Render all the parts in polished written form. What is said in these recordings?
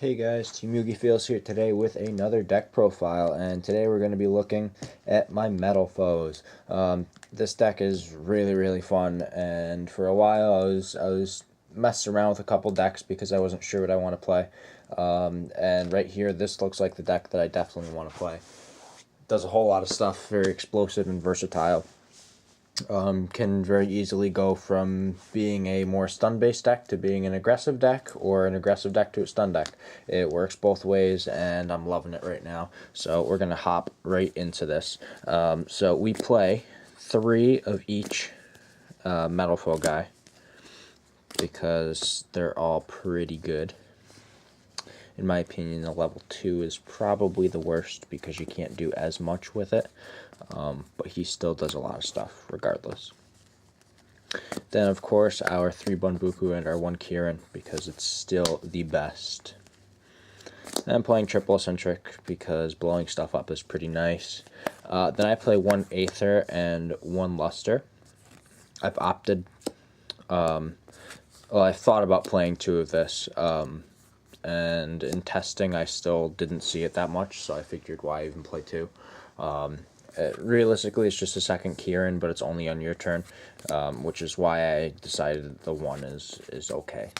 Hey guys, Team Yugi Feels here today with another deck profile, and today we're going to be looking at my Metalfoes. This deck is really fun, and for a while I was messing around with a couple decks because I wasn't sure what I want to play. And right here, this looks like the deck that I definitely want to play. Does a whole lot of stuff, very explosive and versatile. Can very easily go from being a more stun-based deck to being an aggressive deck, or an aggressive deck to a stun deck. It works both ways, and I'm loving it right now. So we're going to hop right into this. So we play 3 of each Metalfoe guy, because they're all pretty good. In my opinion, the level 2 is probably the worst because you can't do as much with it, but he still does a lot of stuff regardless. Then, of course, our 3 Bunbuku and our 1 Kieran, because it's still the best. And I'm playing triple eccentric because blowing stuff up is pretty nice. Then I play 1 Aether and 1 Luster. I've opted, well, I thought about playing 2 of this, and in testing I still didn't see it that much, so I figured why even play 2. Realistically, it's just a second Kieran, but it's only on your turn, which is why I decided the 1 is okay.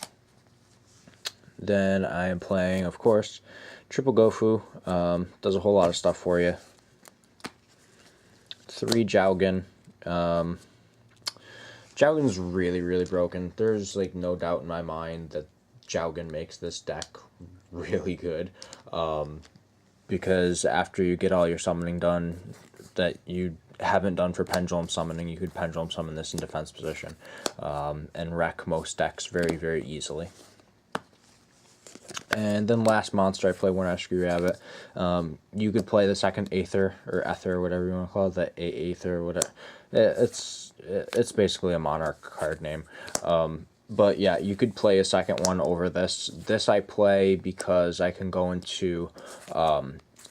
Then I am playing, of course, triple Gofu. Does a whole lot of stuff for you. 3 Jowgen. Jowgen's really broken. There's like no doubt in my mind that Jowgen makes this deck really good, because after you get all your summoning done that you haven't done for pendulum summoning, you could pendulum summon this in defense position, and wreck most decks very easily. And then last monster, I play 1 Rescue Rabbit. You could play the second Aether, or Ether, whatever you want to call it, the Aether, whatever. It's basically a Monarch card name. But yeah, you could play a second one over this. This I play because I can go into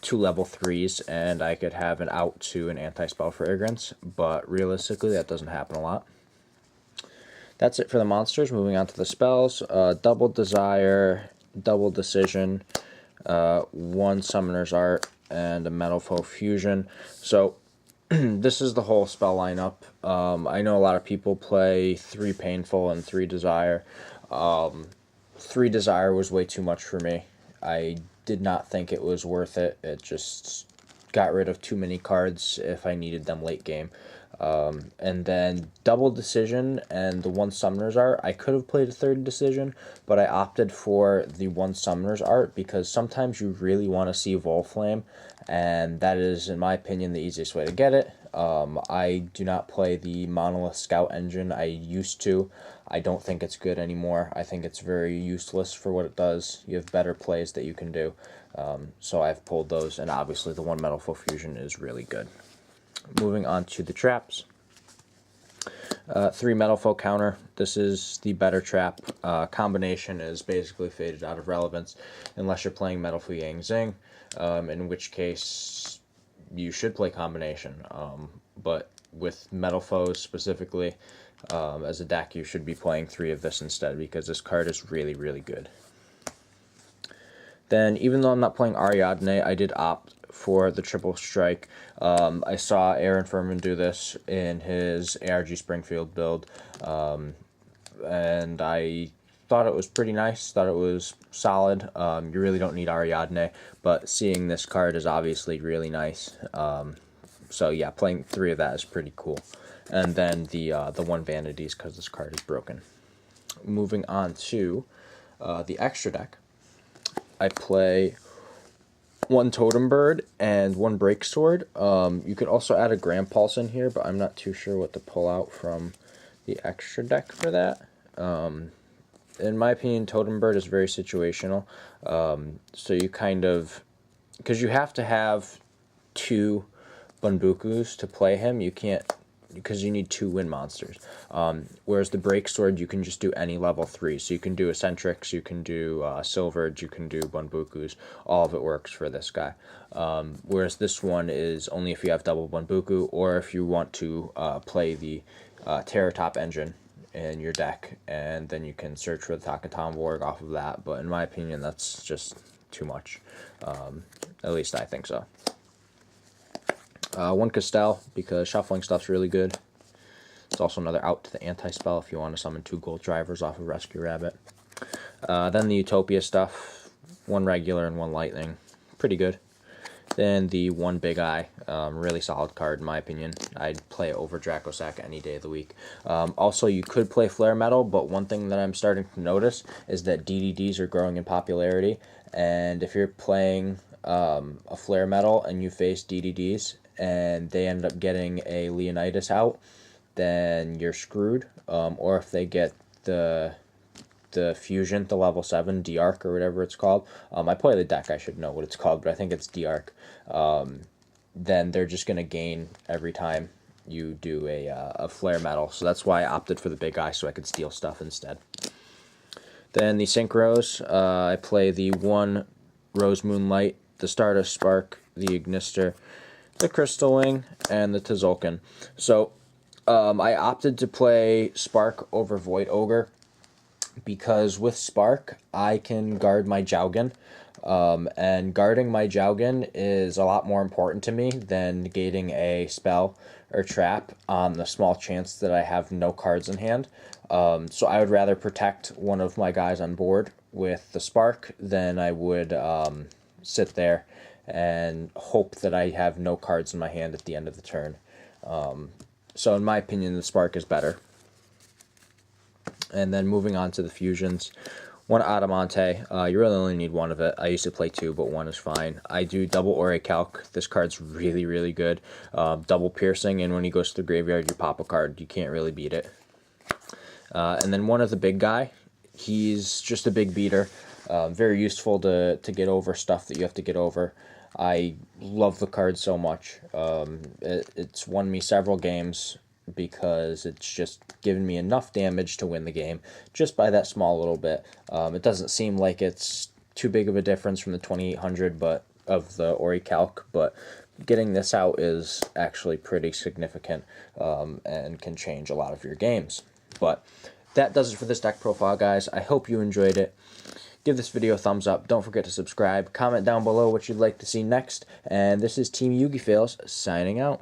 2 level 3s, and I could have an out to an anti-spell for Ignorance, but realistically that doesn't happen a lot. That's it for the monsters. Moving on to the spells. Double Desire, Double Decision, 1 Summoner's Art, and a Metalfoe Fusion. So this is the whole spell lineup. I know a lot of people play 3 Painful and 3 Desire. 3 Desire was way too much for me. I did not think it was worth it. It just got rid of too many cards if I needed them late game. And then Double Decision and the 1 Summoner's Art. I could have played a 3rd Decision, but I opted for the 1 Summoner's Art because sometimes you really want to see Volflame, and that is, in my opinion, the easiest way to get it. I do not play the Monolith Scout engine. I used to. I don't think it's good anymore. I think it's very useless for what it does. You have better plays that you can do. So I've pulled those, and obviously the 1 Metalfoe Fusion is really good. Moving on to the traps. 3 Metalfoe Counter. This is the better trap. Combination is basically faded out of relevance unless you're playing Metalfoe Yang Zing, in which case you should play Combination. But with Metalfoes specifically, as a deck, you should be playing 3 of this instead, because this card is really good. Then, even though I'm not playing Ariadne, I did opt for the triple strike. I saw Aaron Furman do this in his ARG Springfield build, and I thought it was pretty nice, thought it was solid. You really don't need Ariadne, but seeing this card is obviously really nice. So yeah, playing 3 of that is pretty cool. And then the 1 Vanities, because this card is broken. Moving on to the extra deck. I play 1 Totem Bird and 1 Break Sword. You could also add a Grand Pulse in here, but I'm not too sure what to pull out from the extra deck for that. In my opinion, Totem Bird is very situational. So you kind of, because you have to have 2 Bunbukus to play him. You can't, because you need 2 win monsters. Whereas the Break Sword, you can just do any level 3. So you can do Eccentrics, you can do Silvered, you can do Bunbukus. All of it works for this guy. Whereas this one is only if you have double Bunbuku, or if you want to play the Terratop engine, in your deck, and then you can search for the Takatomborg off of that. But in my opinion, that's just too much. At least I think so. One Castell, because shuffling stuff's really good. It's also another out to the anti-spell if you want to summon 2 gold drivers off of Rescue Rabbit. Then the Utopia stuff, 1 regular and 1 lightning. Pretty good. Then the 1 Big Eye, really solid card in my opinion. I'd play it over Dracosac any day of the week. Also, you could play Flare Metal, but one thing that I'm starting to notice is that DDDs are growing in popularity. And if you're playing a Flare Metal and you face DDDs and they end up getting a Leonidas out, then you're screwed. Or if they get the fusion to level 7, D-Arc or whatever it's called. I play the deck, I should know what it's called, but I think it's D-Arc. Then they're just going to gain every time you do a Flare Metal. So that's why I opted for the Big Eye, so I could steal stuff instead. Then the Synchros, I play the 1 Rose Moonlight, the Stardust Spark, the Ignister, the Crystal Wing, and the Tzolk'in. So I opted to play Spark over Void Ogre because with Spark I can guard my Jowgen, and guarding my Jowgen is a lot more important to me than negating a spell or trap on the small chance that I have no cards in hand. So I would rather protect one of my guys on board with the Spark than I would sit there and hope that I have no cards in my hand at the end of the turn. So in my opinion, the Spark is better. And then moving on to the fusions. 1 Adamante, you really only need 1 of it. I used to play 2, but 1 is fine. I do double Orichalc. This card's really, really good. Double piercing, and when he goes to the graveyard, you pop a card. You can't really beat it. And then 1 of the big guy. He's just a big beater. Very useful to get over stuff that you have to get over. I love the card so much. It's won me several games because it's just given me enough damage to win the game just by that small little bit. It doesn't seem like it's too big of a difference from the 2800 but of the Orichalc, but getting this out is actually pretty significant, and can change a lot of your games. But that does it for this deck profile, guys. I hope you enjoyed it. Give this video a thumbs up. Don't forget to subscribe. Comment down below what you'd like to see next. And this is Team Yugi Fails signing out.